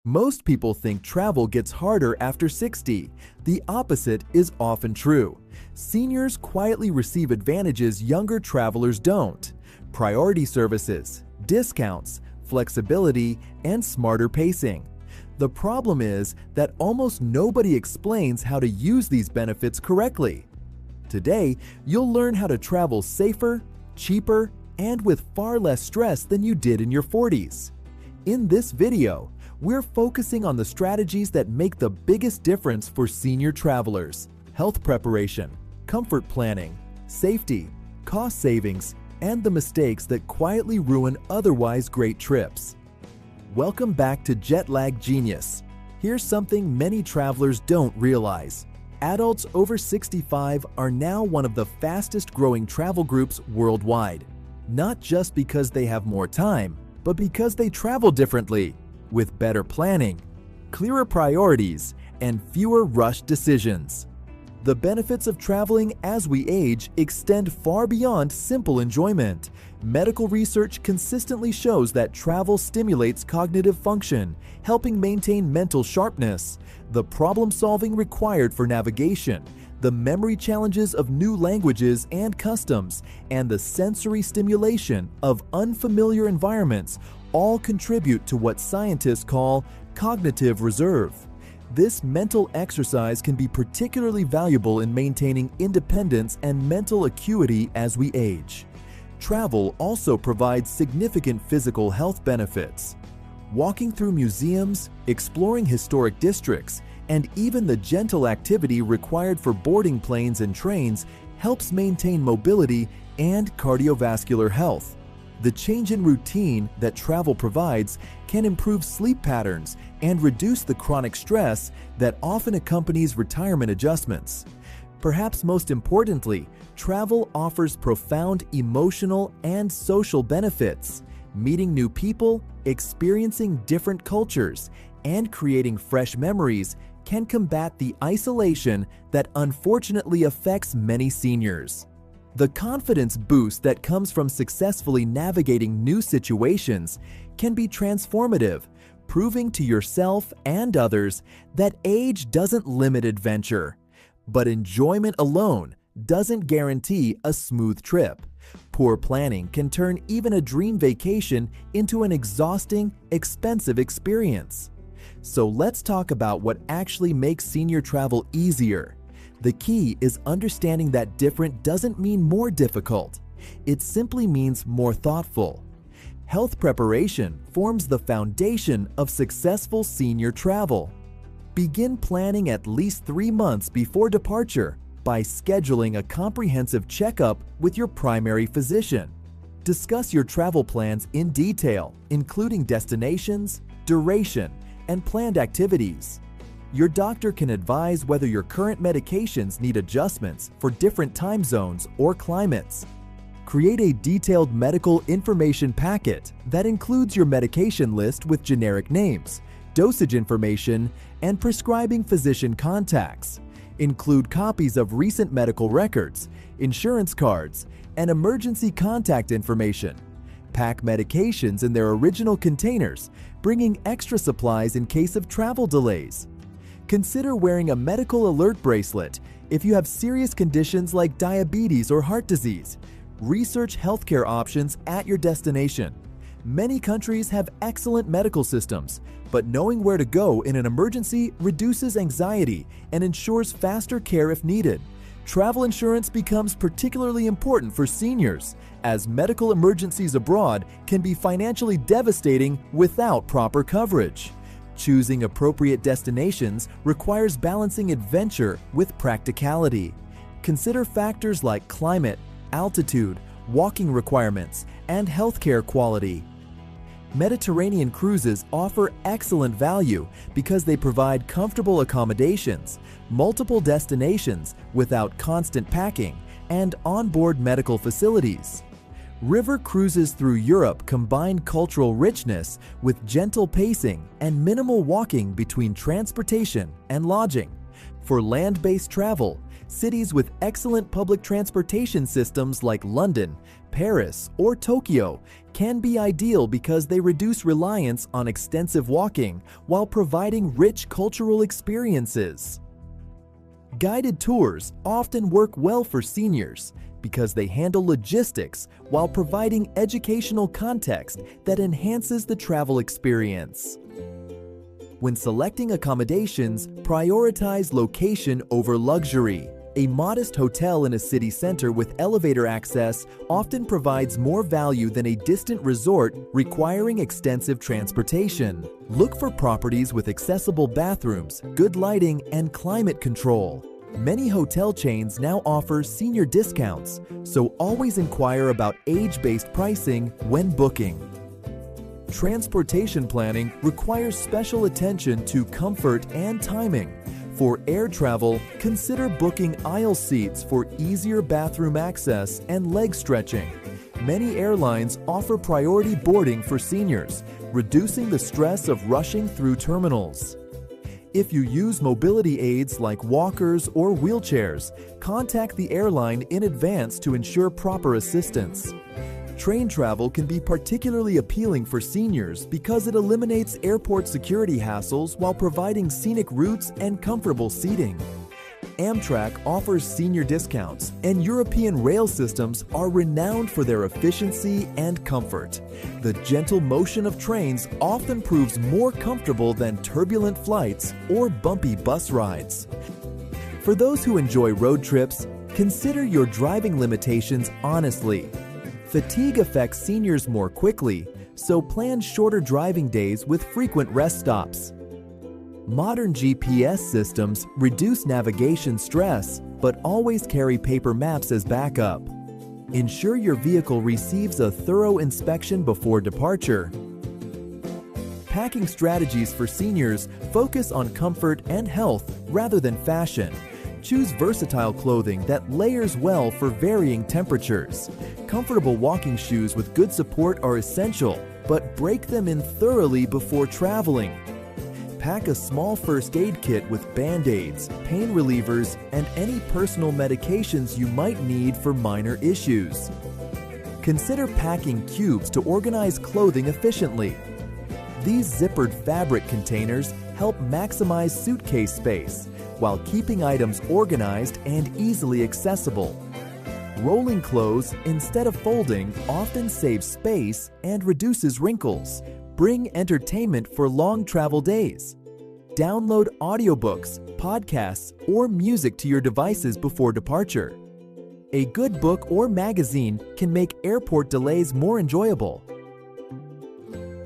Most people think travel gets harder after 60. The opposite is often true. Seniors quietly receive advantages younger travelers don't. Priority services, discounts, flexibility, and smarter pacing. The problem is that almost nobody explains how to use these benefits correctly. Today, you'll learn how to travel safer, cheaper, and with far less stress than you did in your 40s. In this video, we're focusing on the strategies that make the biggest difference for senior travelers: health preparation, comfort planning, safety, cost savings, and the mistakes that quietly ruin otherwise great trips. Welcome back to Jet Lag Genius. Here's something many travelers don't realize. Adults over 65 are now one of the fastest growing travel groups worldwide. Not just because they have more time, but because they travel differently, with better planning, clearer priorities, and fewer rushed decisions. The benefits of traveling as we age extend far beyond simple enjoyment. Medical research consistently shows that travel stimulates cognitive function, helping maintain mental sharpness, the problem-solving required for navigation, the memory challenges of new languages and customs, and the sensory stimulation of unfamiliar environments all contribute to what scientists call cognitive reserve. This mental exercise can be particularly valuable in maintaining independence and mental acuity as we age. Travel also provides significant physical health benefits. Walking through museums, exploring historic districts, and even the gentle activity required for boarding planes and trains helps maintain mobility and cardiovascular health. The change in routine that travel provides can improve sleep patterns and reduce the chronic stress that often accompanies retirement adjustments. Perhaps most importantly, travel offers profound emotional and social benefits. Meeting new people, experiencing different cultures, and creating fresh memories can combat the isolation that unfortunately affects many seniors. The confidence boost that comes from successfully navigating new situations can be transformative, proving to yourself and others that age doesn't limit adventure. But enjoyment alone doesn't guarantee a smooth trip. Poor planning can turn even a dream vacation into an exhausting, expensive experience. So let's talk about what actually makes senior travel easier. The key is understanding that different doesn't mean more difficult. It simply means more thoughtful. Health preparation forms the foundation of successful senior travel. Begin planning at least 3 months before departure by scheduling a comprehensive checkup with your primary physician. Discuss your travel plans in detail, including destinations, duration, and planned activities. Your doctor can advise whether your current medications need adjustments for different time zones or climates. Create a detailed medical information packet that includes your medication list with generic names, dosage information, and prescribing physician contacts. Include copies of recent medical records, insurance cards, and emergency contact information. Pack medications in their original containers, bringing extra supplies in case of travel delays. Consider wearing a medical alert bracelet if you have serious conditions like diabetes or heart disease. Research healthcare options at your destination. Many countries have excellent medical systems, but knowing where to go in an emergency reduces anxiety and ensures faster care if needed. Travel insurance becomes particularly important for seniors, as medical emergencies abroad can be financially devastating without proper coverage. Choosing appropriate destinations requires balancing adventure with practicality. Consider factors like climate, altitude, walking requirements, and healthcare quality. Mediterranean cruises offer excellent value because they provide comfortable accommodations, multiple destinations without constant packing, and onboard medical facilities. River cruises through Europe combine cultural richness with gentle pacing and minimal walking between transportation and lodging. For land-based travel, cities with excellent public transportation systems like London, Paris, or Tokyo can be ideal because they reduce reliance on extensive walking while providing rich cultural experiences. Guided tours often work well for seniors because they handle logistics while providing educational context that enhances the travel experience. When selecting accommodations, prioritize location over luxury. A modest hotel in a city center with elevator access often provides more value than a distant resort requiring extensive transportation. Look for properties with accessible bathrooms, good lighting, and climate control. Many hotel chains now offer senior discounts, so always inquire about age-based pricing when booking. Transportation planning requires special attention to comfort and timing. For air travel, consider booking aisle seats for easier bathroom access and leg stretching. Many airlines offer priority boarding for seniors, reducing the stress of rushing through terminals. If you use mobility aids like walkers or wheelchairs, contact the airline in advance to ensure proper assistance. Train travel can be particularly appealing for seniors because it eliminates airport security hassles while providing scenic routes and comfortable seating. Amtrak offers senior discounts, and European rail systems are renowned for their efficiency and comfort. The gentle motion of trains often proves more comfortable than turbulent flights or bumpy bus rides. For those who enjoy road trips, consider your driving limitations honestly. Fatigue affects seniors more quickly, so plan shorter driving days with frequent rest stops. Modern GPS systems reduce navigation stress, but always carry paper maps as backup. Ensure your vehicle receives a thorough inspection before departure. Packing strategies for seniors focus on comfort and health rather than fashion. Choose versatile clothing that layers well for varying temperatures. Comfortable walking shoes with good support are essential, but break them in thoroughly before traveling. Pack a small first aid kit with Band-Aids, pain relievers, and any personal medications you might need for minor issues. Consider packing cubes to organize clothing efficiently. These zippered fabric containers help maximize suitcase space while keeping items organized and easily accessible. Rolling clothes instead of folding often saves space and reduces wrinkles. Bring entertainment for long travel days. Download audiobooks, podcasts, or music to your devices before departure. A good book or magazine can make airport delays more enjoyable.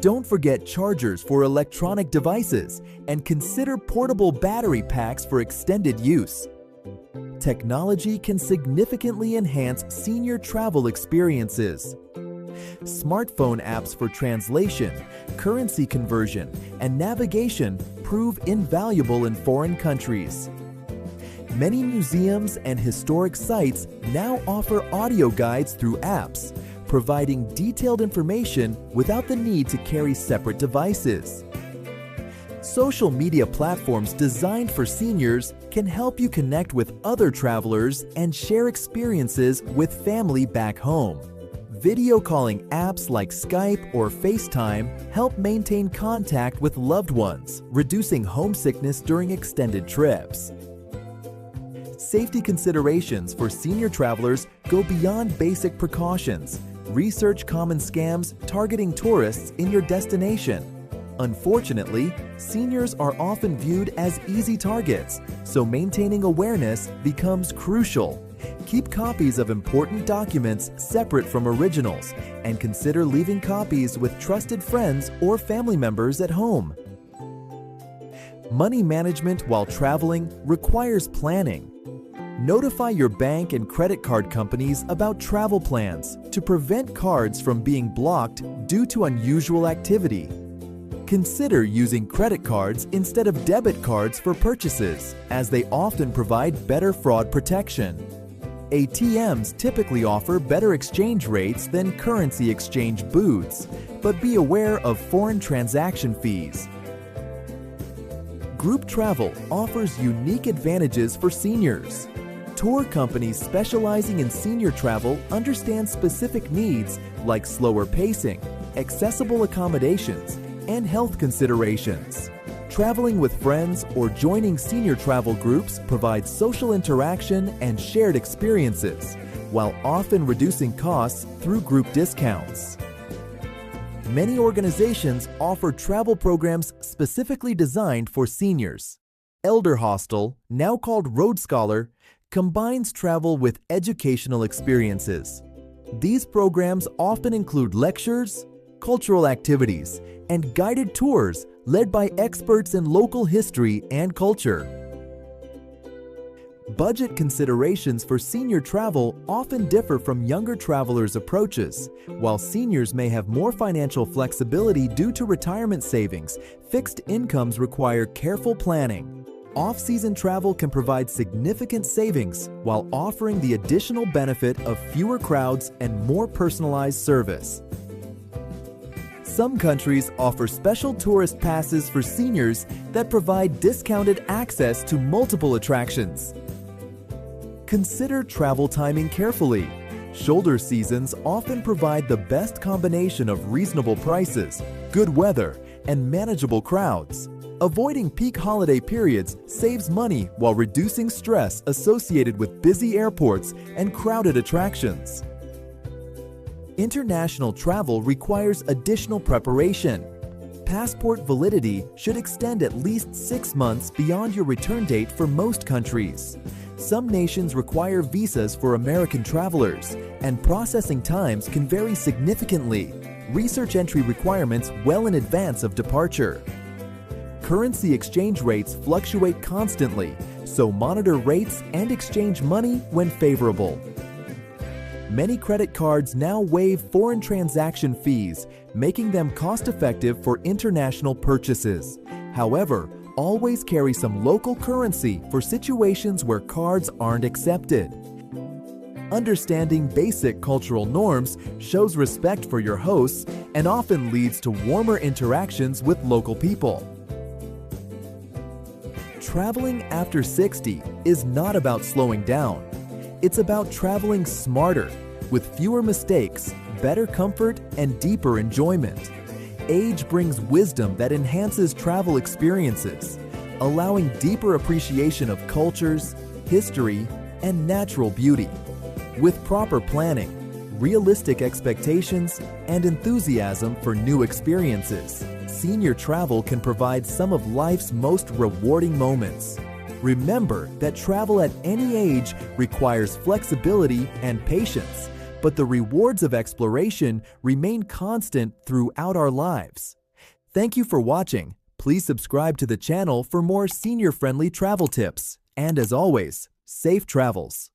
Don't forget chargers for electronic devices and consider portable battery packs for extended use. Technology can significantly enhance senior travel experiences. Smartphone apps for translation, currency conversion, and navigation prove invaluable in foreign countries. Many museums and historic sites now offer audio guides through apps, providing detailed information without the need to carry separate devices. Social media platforms designed for seniors can help you connect with other travelers and share experiences with family back home. Video calling apps like Skype or FaceTime help maintain contact with loved ones, reducing homesickness during extended trips. Safety considerations for senior travelers go beyond basic precautions. Research common scams targeting tourists in your destination. Unfortunately, seniors are often viewed as easy targets, so maintaining awareness becomes crucial. Keep copies of important documents separate from originals and consider leaving copies with trusted friends or family members at home. Money management while traveling requires planning. Notify your bank and credit card companies about travel plans to prevent cards from being blocked due to unusual activity. Consider using credit cards instead of debit cards for purchases, as they often provide better fraud protection. ATMs typically offer better exchange rates than currency exchange booths, but be aware of foreign transaction fees. Group travel offers unique advantages for seniors. Tour companies specializing in senior travel understand specific needs like slower pacing, accessible accommodations, and health considerations. Traveling with friends or joining senior travel groups provides social interaction and shared experiences, while often reducing costs through group discounts. Many organizations offer travel programs specifically designed for seniors. Elder Hostel, now called Road Scholar, combines travel with educational experiences. These programs often include lectures, cultural activities, and guided tours led by experts in local history and culture. Budget considerations for senior travel often differ from younger travelers' approaches. While seniors may have more financial flexibility due to retirement savings, fixed incomes require careful planning. Off-season travel can provide significant savings while offering the additional benefit of fewer crowds and more personalized service. Some countries offer special tourist passes for seniors that provide discounted access to multiple attractions. Consider travel timing carefully. Shoulder seasons often provide the best combination of reasonable prices, good weather, and manageable crowds. Avoiding peak holiday periods saves money while reducing stress associated with busy airports and crowded attractions. International travel requires additional preparation. Passport validity should extend at least 6 months beyond your return date for most countries. Some nations require visas for American travelers, and processing times can vary significantly. Research entry requirements well in advance of departure. Currency exchange rates fluctuate constantly, so monitor rates and exchange money when favorable. Many credit cards now waive foreign transaction fees, making them cost-effective for international purchases. However, always carry some local currency for situations where cards aren't accepted. Understanding basic cultural norms shows respect for your hosts and often leads to warmer interactions with local people. Traveling after 60 is not about slowing down. It's about traveling smarter, with fewer mistakes, better comfort, and deeper enjoyment. Age brings wisdom that enhances travel experiences, allowing deeper appreciation of cultures, history, and natural beauty. With proper planning, realistic expectations, and enthusiasm for new experiences, senior travel can provide some of life's most rewarding moments. Remember that travel at any age requires flexibility and patience, but the rewards of exploration remain constant throughout our lives. Thank you for watching. Please subscribe to the channel for more senior-friendly travel tips. And as always, safe travels.